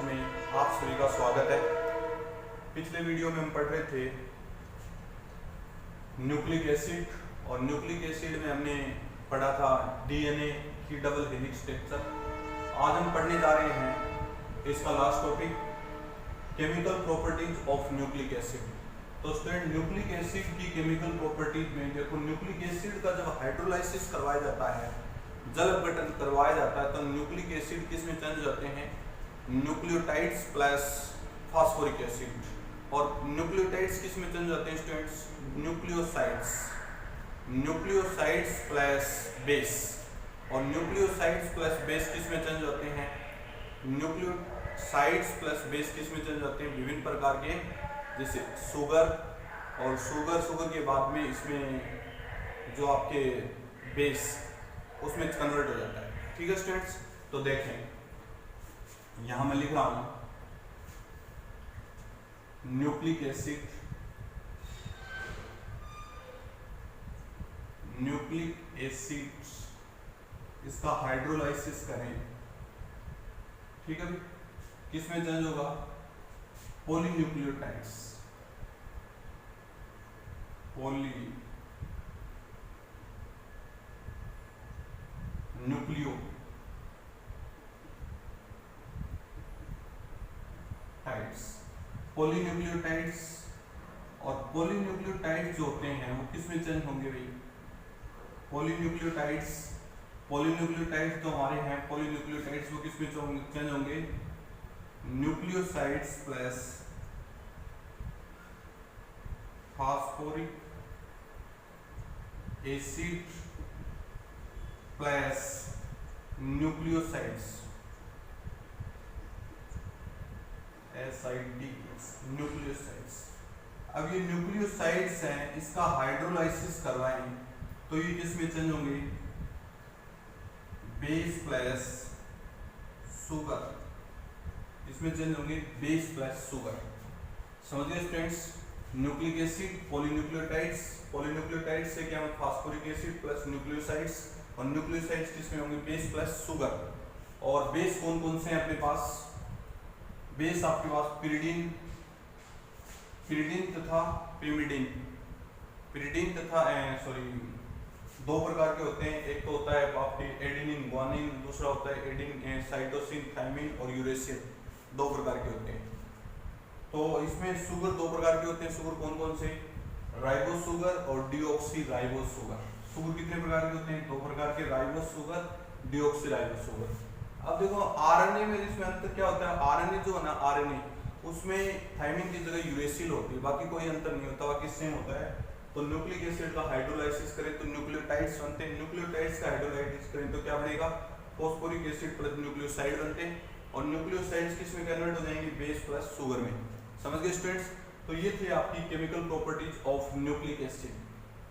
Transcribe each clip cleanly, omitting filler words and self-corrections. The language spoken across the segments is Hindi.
में आप सभी का स्वागत है। पिछले वीडियो में हम पढ़ रहे थे न्यूक्लिक एसिड, और न्यूक्लिक एसिड में हमने पढ़ा था डीएनए की डबल हेलिक्स स्ट्रक्चर। आज हम पढ़ने जा रहे हैं इसका last topic, chemical properties of nucleic acid. तो स्टूडेंट, न्यूक्लिक एसिड की केमिकल प्रॉपर्टीज में देखो, न्यूक्लिक एसिड का जब हाइड्रोलाइसिस करवाया जाता है, जल अपघटन करवाया जाता है, तो न्यूक्लिक एसिड किस में चेंज होते हैं? Nucleotides plus phosphoric acid. और न्यूक्लियोटाइड्स किस में चेंज होते हैं students? Nucleosides. Nucleosides plus base. और न्यूक्लियोसाइड्स प्लस बेस किस में चेंज होते हैं? न्यूक्लियोसाइड्स प्लस बेस किस में चेंज होते हैं? विभिन्न प्रकार के, जैसे शुगर, और शुगर के बाद में इसमें जो आपके बेस उसमें कन्वर्ट हो जाता है। ठीक है स्टूडेंट्स, तो देखें यहां मैं लिख रहा हूं न्यूक्लिक एसिड, न्यूक्लिक एसिड इसका हाइड्रोलाइसिस करें, ठीक है, किस में चेंज होगा? Polynucleotides, polynucleotides. और पॉलीन्यूक्लियोटाइड्स जो होते हैं वो किस में चेंज होंगे भाई? पॉलीन्यूक्लियोटाइड्स जो हमारे हैं, पॉलीन्यूक्लियोटाइड्स वो किस में चेंज होंगे? Nucleosides plus phosphoric acid plus nucleosides, nucleosides. अब ये न्यूक्लियोसाइड्स हैं, इसका हाइड्रोलाइसिस करवाएं तो ये किस में चेंज होंगे? बेस प्लस शुगर, इसमें चेंज होंगे बेस प्लस शुगर। समझ गए students? Nucleic acid, polynucleotides, polynucleotides से क्या होगा? फास्फोरिक एसिड प्लस न्यूक्लियोसाइड्स, और न्यूक्लियोसाइड्स किसमें होंगे? Base plus sugar. और बेस कौन कौन से हैं अपने पास? बेस आपके पास पिरिडीन तथा पिमिडीन, दो प्रकार के होते हैं। एक तो होता है आपके एडेनिन ग्वानिन, दूसरा होता है एडेनिन साइटोसिन थायमिन और यूरेसिल, दो प्रकार के होते हैं। तो इसमें शुगर दो प्रकार के होते हैं। शुगर कौन कौन से? राइबोस शुगर और डीऑक्सी राइबोस शुगर। शुगर कितने प्रकार के होते हैं? दो प्रकार के, ribose sugar, deoxy ribose sugar. अब देखो आरएनए में इसमें अंतर क्या होता है? आरएनए जो है ना, आरएनए उसमें थायमिन की जगह यूरेसिल होती है, बाकी कोई अंतर नहीं होता, बाकी सेम होता है। तो न्यूक्लिक एसिड का हाइड्रोलाइसिस करें तो न्यूक्लियोटाइड्स बनते हैं, न्यूक्लियोटाइड्स का हाइड्रोलाइसिस करें तो क्या बनेगा? फॉस्फोरिक एसिड प्लस न्यूक्लियोसाइड बनते हैं, और न्यूक्लियोसाइड्स किस में कन्वर्ट हो जाएंगे? बेस प्लस शुगर में। समझ गए स्टूडेंट्स? तो ये थी आपकी chemical properties of nucleic acid.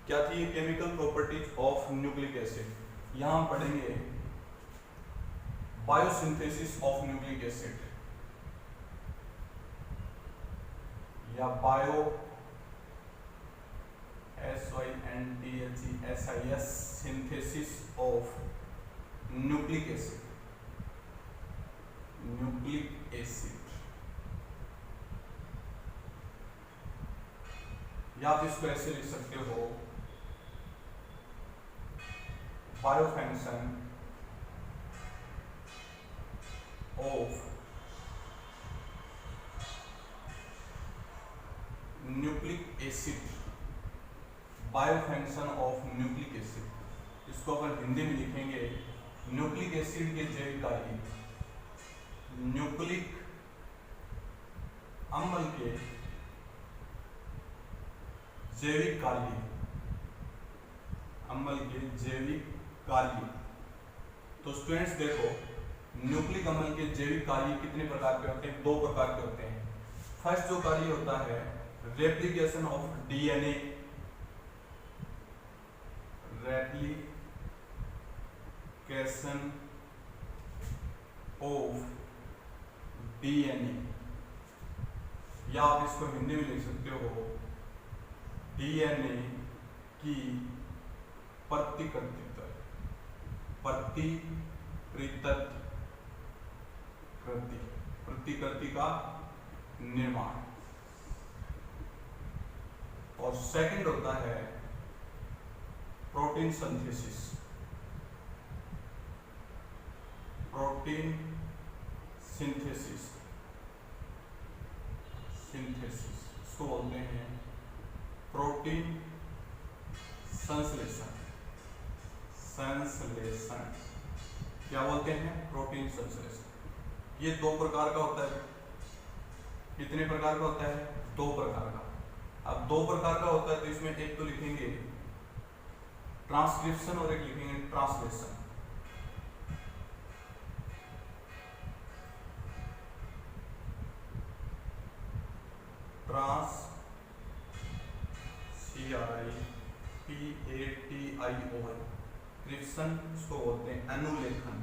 क्या थी ये chemical properties of nucleic acid? यहां हम पढ़ेंगे बायोसिंथेसिस ऑफ न्यूक्लिक एसिड, या biosynthesis of nucleic acid, या आप इसको ऐसे लिख सकते हो, biofunction of nucleic acid, biofunction of nucleic acid. इसको अगर हिंदी में लिखेंगे, न्यूक्लिक एसिड के जैविक कार्य, न्यूक्लिक अम्ल के जैविक कार्य, अम्ल के जैविक कार्य। तो स्टूडेंट्स देखो, न्यूक्लिक अम्ल के जैविक कार्य कितने प्रकार के होते हैं? दो प्रकार के होते हैं। फर्स्ट जो कार्य होता है रेप्लिकेशन ऑफ डीएनए, या आप इसको हिंदी में लिख सकते हो डीएनए की प्रतिकृति, प्रतिकृति प्रतिकृति का निर्माण। और सेकंड होता है प्रोटीन सिंथेसिस। प्रोटीन सिंथेसिस इसको बोलते हैं प्रोटीन संश्लेषण। क्या बोलते हैं? प्रोटीन संश्लेषण। ये दो प्रकार का होता है। कितने प्रकार का होता है? दो प्रकार का। अब दो प्रकार का होता है तो इसमें एक तो लिखेंगे ट्रांसक्रिप्शन और एक लिखेंगे ट्रांसलेशन। क्रिप्शन इसको बोलते हैं अनुलेखन।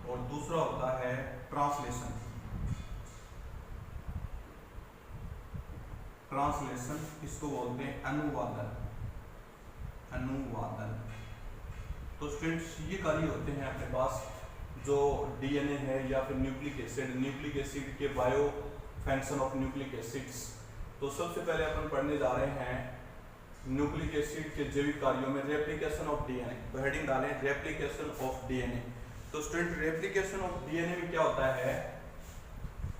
और दूसरा होता है ट्रांसलेशन। इसको बोलते हैं अनुवादन। तो स्टूडेंट्स ये कार्य होते हैं अपने पास जो डीएनए है या फिर न्यूक्लिक एसिड के bio function of nucleic acids. तो सबसे पहले अपन पढ़ने जा रहे हैं न्यूक्लिक एसिड के जैविक कार्यों में रेप्लिकेशन ऑफ डीएनए। तो हेडिंग डालें रेप्लिकेशन ऑफ डीएनए। तो स्टूडेंट रेप्लिकेशन ऑफ डीएनए में क्या होता है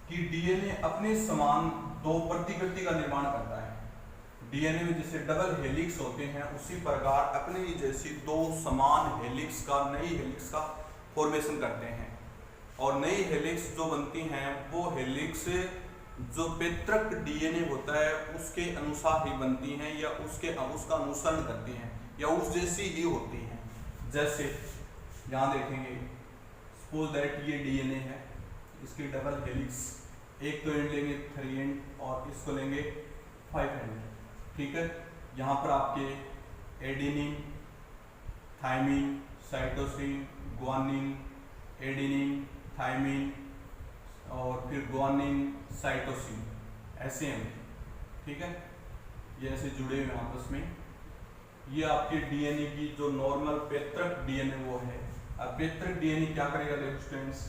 कि डीएनए अपने समान दो प्रतिकृति का निर्माण करता है। डीएनए में जैसे डबल हेलिक्स होते हैं उसी प्रकार अपने जैसी दो समान हेलिक्स का नई हेलिक्स का फॉर्मेशन करते हैं। और नई हेलिक्स जो बनती हैं वो हेलिक्स जो पैतृक डीएनए होता है उसके अनुसार ही बनती हैं या उसका अनुसरण करती हैं या उस जैसी ही होती हैं। जैसे यहाँ देखेंगे सपोज दैट ये डीएनए है, इसकी डबल हेलिक्स एक तो एंड लेंगे 3 एंड और इसको लेंगे 5 एंड। ठीक है, यहाँ पर आपके adenine, thymine, cytosine, guanine, adenine, thymine और फिर ग्वानिन, साइटोसिन ऐसे हैं। ठीक है, ये ऐसे जुड़े हुए आपस में। ये आपके डीएनए की जो नॉर्मल पैतृक डीएनए वो है। अब पैतृक डीएनए क्या करेगा देखो स्टूडेंट्स,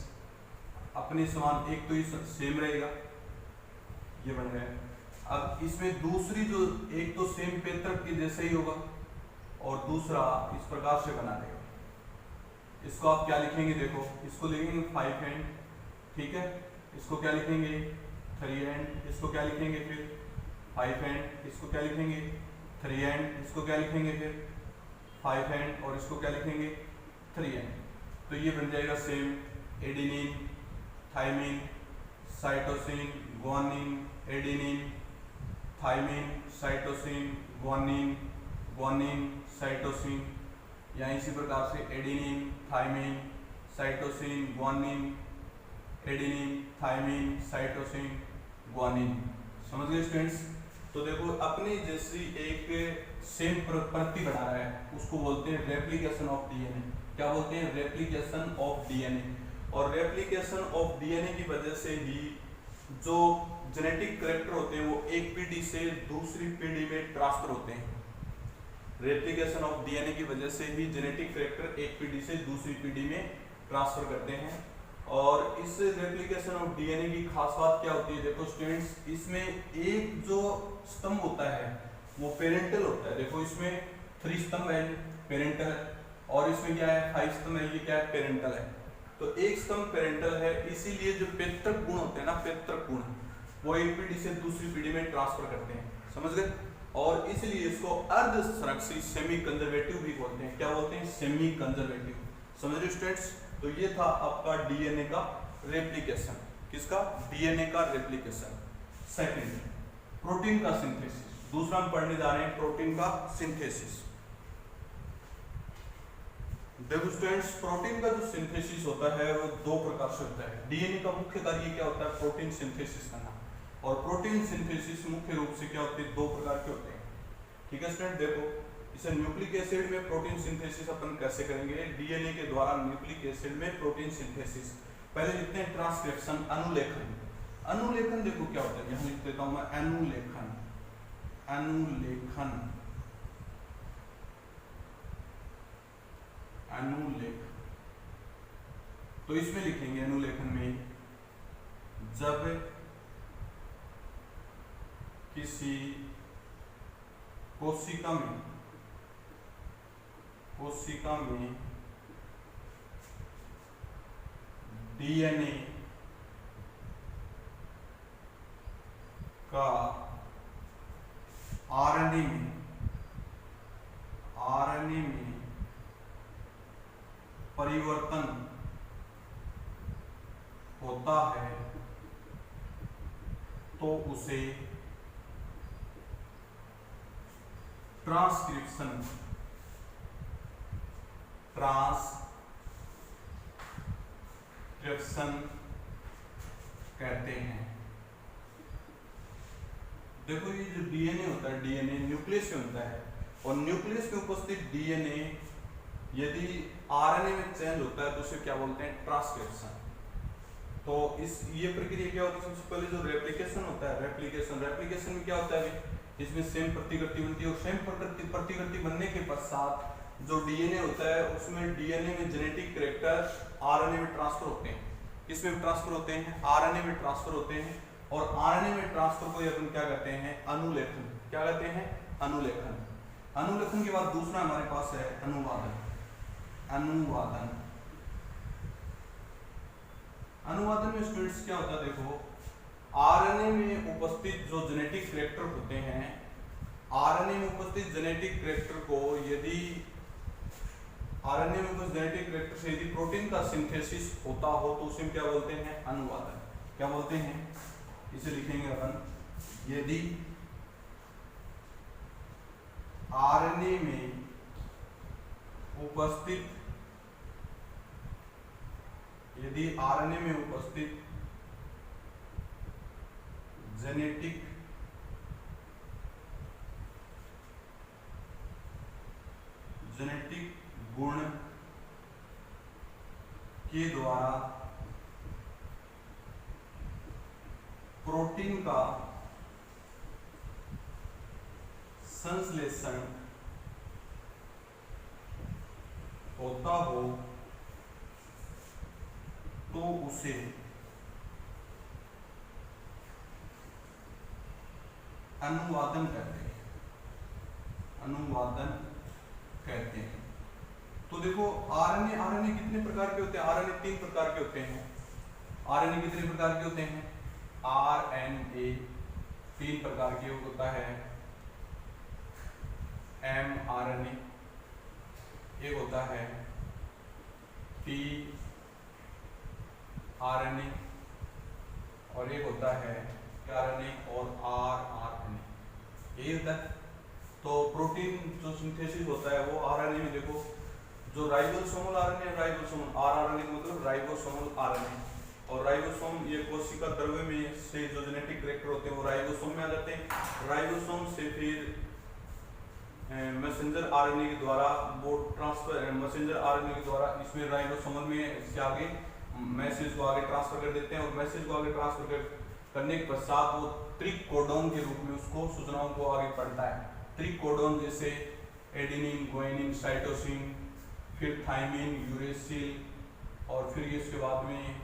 अपने समान एक तो ये सेम रहेगा, ये बन गया। अब इसमें दूसरी जो एक तो सेम पैतृक के जैसे ही होगा और दूसरा इस प्रकार से बना देगा। इसको आप क्या लिखेंगे देखो, इसको लिखेंगे 5 एंड। ठीक है, इसको क्या लिखेंगे 3 एंड। इसको क्या लिखेंगे फिर 5 एंड। इसको क्या लिखेंगे 3 एंड। इसको क्या लिखेंगे फिर 5 एंड और इसको क्या लिखेंगे 3 एंड। तो ये बन जाएगा same adenine, thymine, cytosine, guanine, adenine, thymine, cytosine, guanine, cytosine. या इसी प्रकार से adenine, thymine, cytosine, guanine, adenine, thymine, cytosine, guanine. समझ गए स्टूडेंट्स? तो देखो अपनी जैसी एक सेम प्रति बना रहा है उसको बोलते हैं रेप्लिकेशन ऑफ डीएनए। क्या बोलते हैं? Replication of DNA. और रेप्लिकेशन ऑफ डीएनए की वजह से ही जो जेनेटिक कैरेक्टर होते हैं वो एक पीढ़ी से दूसरी पीढ़ी में ट्रांसफर होते हैं। रेप्लिकेशन ऑफ डीएनए की वजह से ही जेनेटिक कैरेक्टर एक पीढ़ी से दूसरी पीढ़ी में ट्रांसफर करते हैं। और इस रेप्लिकेशन ऑफ डीएनए की खास बात क्या होती है देखो स्टूडेंट्स, इसमें एक जो स्तंभ होता है वो पेरेंटल होता है। देखो इसमें 3 स्तंभ है पेरेंटल, और इसमें क्या है 5 स्तंभ है, ये क्या है पेरेंटल है। तो एक स्तंभ पेरेंटल है, इसीलिए जो पैतृक गुण होते हैं ना, पैतृक गुण वो एक पीढ़ी से दूसरी पीढ़ी में ट्रांसफर करते हैं। समझ गए? और इसलिए इसको अर्ध संरक्षित सेमी कंजर्वेटिव भी बोलते हैं। क्या बोलते हैं? Semi conservative. समझ रहे स्टूडेंट्स? तो ये था आपका डीएनए का रेप्लिकेशन। किसका? डीएनए का रेप्लिकेशन। सेकंड प्रोटीन का सिंथेसिस। दूसरा हम पढ़ने जा रहे हैं प्रोटीन का सिंथेसिस। देखो स्टूडेंट्स, प्रोटीन का जो सिंथेसिस होता है वो 2 प्रकार से होता है। डीएनए का मुख्य कार्य क्या होता है? प्रोटीन सिंथेसिस करना। और प्रोटीन सिंथेसिस मुख्य रूप से क्या होती है? 2 प्रकार के होते हैं। ठीक है स्टूडेंट, देखो इसे न्यूक्लिक एसिड में प्रोटीन सिंथेसिस अपन कैसे करेंगे? डीएनए के द्वारा न्यूक्लिक एसिड में प्रोटीन सिंथेसिस। पहले लिखते हैं ट्रांसक्रिप्शन, अनुलेखन। अनुलेखन देखो क्या होता है, यहाँ लिख देता हूं मैं अनुलेखन। तो इसमें लिखेंगे अनुलेखन में, जब किसी कोशिका में डीएनए का आरएनए में परिवर्तन होता है तो उसे ट्रांसक्रिप्शन कहते हैं। देखो ये जो डीएनए होता है, डीएनए न्यूक्लियस में होता है, और न्यूक्लियस में उपस्थित डीएनए यदि आरएनए में चेंज होता है तो उसे क्या बोलते हैं, ट्रांसक्रिप्शन। तो ये प्रक्रिया क्या होती है, सबसे पहले जो रेप्लिकेशन होता है, रेप्लिकेशन में क्या होता है, इसमें सेम प्रतिकृति बनती है, और सेम प्रतिकृति बनने के पश्चात जो डीएनए होता है उसमें डीएनए में जेनेटिक कैरेक्टर आरएनए में ट्रांसफर होते हैं। किसमें ट्रांसफर होते हैं, आरएनए में ट्रांसफर होते हैं, और आरएनए में ट्रांसफर को अपन क्या कहते हैं, अनुलेखन। क्या कहते हैं, अनुलेखन। अनुलेखन के बाद दूसरा हमारे पास है अनुवादन। अनुवादन में स्टूडेंट्स क्या होता है, देखो आरएनए में उपस्थित जो जेनेटिक कैरेक्टर होते हैं, आरएनए में उपस्थित जेनेटिक कैरेक्टर को यदि आरएनए में कुछ जेनेटिक कैरेक्टर से यदि प्रोटीन का सिंथेसिस होता हो तो उसे क्या बोलते हैं, अनुवादन। क्या बोलते हैं, इसे लिखेंगे अपन, यदि आरएनए में उपस्थित जेनेटिक गुण के द्वारा प्रोटीन का संश्लेषण होता हो तो उसे अनुवादन कहते हैं। तो देखो आरएनए कितने प्रकार के होते हैं, आरएनए 3 प्रकार के होते हैं। आरएनए कितने प्रकार के होते हैं, आरएनए 3 प्रकार के होता है। एमआरएनए एक होता है, टी आरएनए और एक होता है आरएनए और आरआरएनए, ये होता है। तो प्रोटीन जो सिंथेसिस होता है वो आरएनए में, देखो जो राइबोसोमल आरएनए, राइबोसोमल आरआरएनए का मतलब राइबोसोमल आरएनए, और राइबोसोम ये कोशिका द्रव्य में से जो जेनेटिक कैरेक्टर होते हैं वो राइबोसोम में आ जाते हैं। राइबोसोम से फिर मैसेंजर आरएनए के द्वारा वो ट्रांसफर, मैसेंजर आरएनए के द्वारा इसमें राइबोसोमल में से आगे मैसेज को आगे ट्रांसफर कर देते हैं, और मैसेज को आगे ट्रांसफर करने के पश्चात वो त्रिकोडोन के रूप में उसको सूचनाओं को आगे पढ़ता है। त्रिकोडोन जैसे एडेनिन, गुआनिन, साइटोसिन, फिर थाइमिन, यूरेसिल और फिर इसके बाद में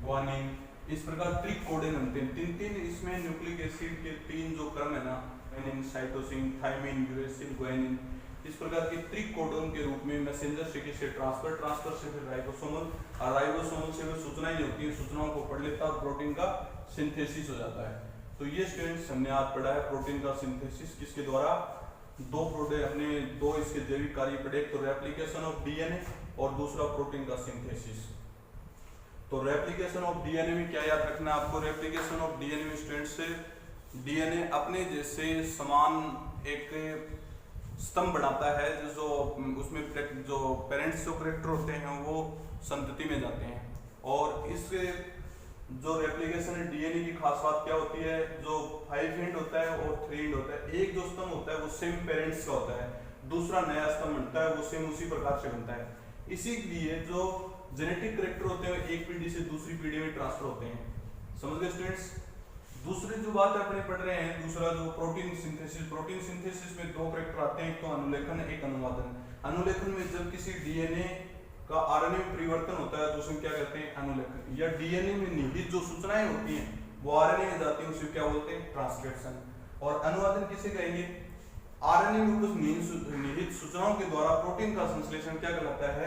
ग्वानिन, इस प्रकार त्रिकोडोन बनते हैं। तीन इसमें न्यूक्लिक एसिड के 3 जो क्रम है ना, adenine, cytosine, thymine, uracil, guanine, इस प्रकार के त्रिकोडोन के रूप में मैसेंजर से ट्रांसफर से फिर राइबोसोमल, और राइबोसोमल से फिर सूचनाएं होती हैं, सूचनाओं को पढ़ लेता है, प्रोटीन का सिंथेसिस हो जाता है। तो ये स्टूडेंट्स हमने आज पढ़ा है प्रोटीन का सिंथेसिस किसके द्वारा, दो इसके जैविक कार्य पढ़े, तो रेप्लिकेशन ऑफ डीएनए और दूसरा प्रोटीन का सिंथेसिस। तो रेप्लिकेशन ऑफ डीएनए में क्या याद रखना है आपको, रेप्लिकेशन ऑफ डीएनए में स्टूडेंट्स डीएनए अपने जैसे समान एक स्तंभ बनाता है, जो उसमें जो पेरेंट्स जो कैरेक्टर होते हैं वो संतति में जाते हैं। और इस जो रेप्लिकेशन है डीएनए की खास बात क्या होती है, जो 5 एंड होता है और 3 एंड होता है। एक जो स्तंभ होता है वो सेम पेरेंट्स का होता है, दूसरा नया स्तंभ बनता है वो सेम उसी प्रकार से बनता है। इसीलिए जो जेनेटिक कैरेक्टर होते हैं एक पीढ़ी से दूसरी पीढ़ी में ट्रांसफर होते हैं। समझ गए स्टूडेंट्स। दूसरी जो बात अपने पढ़ रहे हैं, दूसरा जो प्रोटीन सिंथेसिस में 2 कैरेक्टर आते हैं, एक तो अनुलेखन, एक अनुवादन। अनुलेखन में जब किसी डीएनए का आरएनए में परिवर्तन होता है तो उसे क्या कहते हैं अनुलेखन, या डीएनए में निहित जो सूचनाएं होती हैं वो आरएनए में जाती हैं उसे क्या बोलते हैं ट्रांसक्रिप्शन। और अनुवादन किसे कहेंगे, आरएनए में कुछ निहित सूचनाओं के द्वारा प्रोटीन का संश्लेषण क्या कहलाता है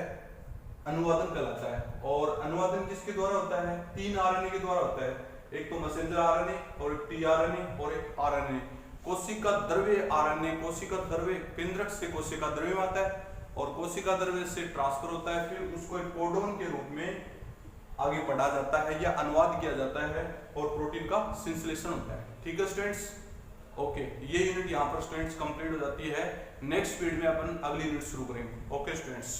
अनुवादन कहलाता है। और अनुवादन किसके द्वारा होता है, 3 आरएनए के द्वारा होता है, एक तो मैसेंजर आरएनए और एक टीआरएनए और एक आरएनए। कोशिका द्रव्य आरएनए कोशिका द्रव्य केंद्रक से कोशिका द्रव्य में आता है और कोशिका द्रव्य से ट्रांसफर होता है, फिर उसको एक कोडोन के रूप में आगे पढ़ा जाता है या अनुवाद किया जाता है और प्रोटीन का संश्लेषण होता है। ठीक है स्टूडेंट्स, ओके ये यूनिट यहाँ पर स्टूडेंट्स कंप्लीट हो जाती है। नेक्स्ट पीरियड में अपन अगली यूनिट शुरू करेंगे। Okay students.